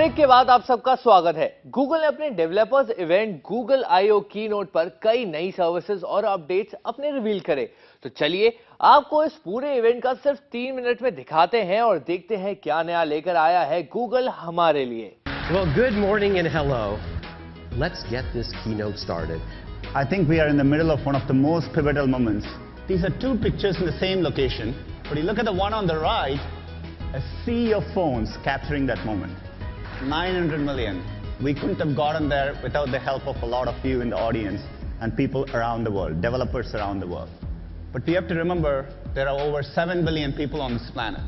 Break के बाद आप सबका स्वागत है। गूगल ने अपने developers event Google I/O keynote पर कई नई सर्विसेज और अपडेट्स अपने रिवील करे। तो चलिए आपको इस पूरे इवेंट का सिर्फ 3 मिनट में दिखाते हैं और देखते हैं क्या नया लेकर आया है गूगल हमारे लिए। Well, good morning and hello. Let's get this keynote started. I think we are in the middle of one of the most pivotal moments. These are two pictures in the same location, but you look at the one on the right, a sea of phones capturing that moment. 900 million. We couldn't have gotten there without the help of a lot of you in the audience and people around the world, developers around the world. But we have to remember there are over 7 billion people on this planet.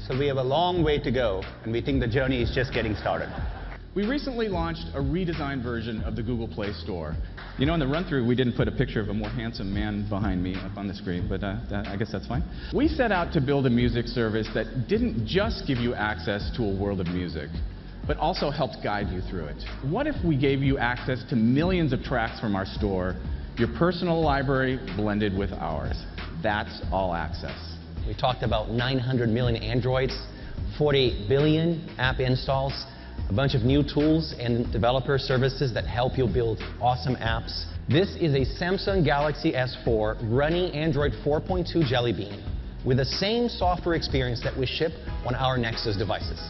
So we have a long way to go, and we think the journey is just getting started. We recently launched a redesigned version of the Google Play Store. You know, in the run-through, we didn't put a picture of a more handsome man behind me up on the screen, but I guess that's fine. We set out to build a music service that didn't just give you access to a world of music, but also helped guide you through it. What if we gave you access to millions of tracks from our store, your personal library blended with ours? That's all access. We talked about 900 million Androids, 48 billion app installs, a bunch of new tools and developer services that help you build awesome apps. This is a Samsung Galaxy S4 running Android 4.2 Jelly Bean with the same software experience that we ship on our Nexus devices.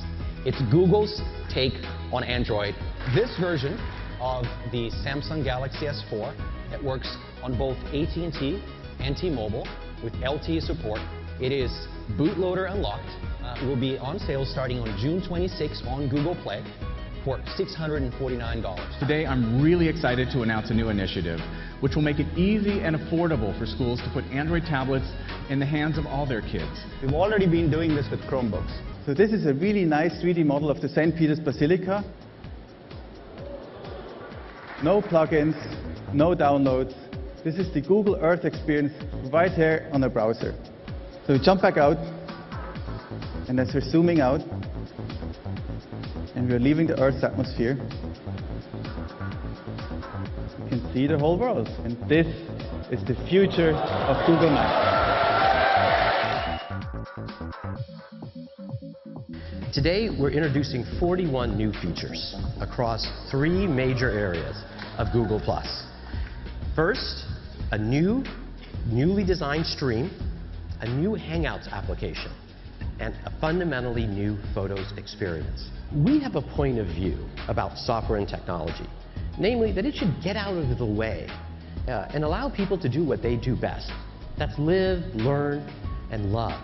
It's Google's take on Android. This version of the Samsung Galaxy S4 that works on both AT&T and T-Mobile with LTE support. It is bootloader unlocked. Will be on sale starting on June 26 on Google Play for $649. Today, I'm really excited to announce a new initiative, which will make it easy and affordable for schools to put Android tablets in the hands of all their kids. We've already been doing this with Chromebooks. So this is a really nice 3D model of the St. Peter's Basilica. No plugins, no downloads. This is the Google Earth experience right here on the browser. So we jump back out, and as we're zooming out, and we're leaving the Earth's atmosphere, you can see the whole world. And this is the future of Google Maps. Today, we're introducing 41 new features across 3 major areas of Google+. First, a newly designed stream, a new Hangouts application, and a fundamentally new Photos experience. We have a point of view about software and technology, namely that it should get out of the way and allow people to do what they do best. That's live, learn, and love.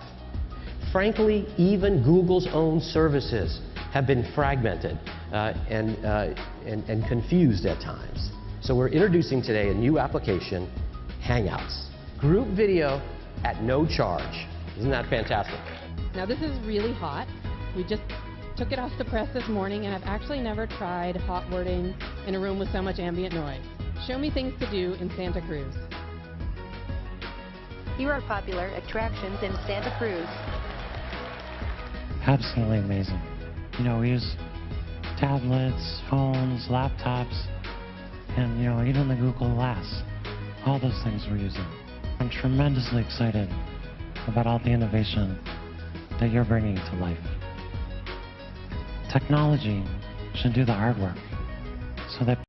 Frankly, even Google's own services have been fragmented and confused at times. So we're introducing today a new application, Hangouts. Group video at no charge. Isn't that fantastic? Now this is really hot. We just took it off the press this morning, and I've actually never tried hot wording in a room with so much ambient noise. Show me things to do in Santa Cruz. Here are popular attractions in Santa Cruz. Absolutely amazing. You know, we use tablets, phones, laptops, and, you know, even the Google Glass. All those things we're using. I'm tremendously excited about all the innovation that you're bringing to life. Technology should do the hard work so that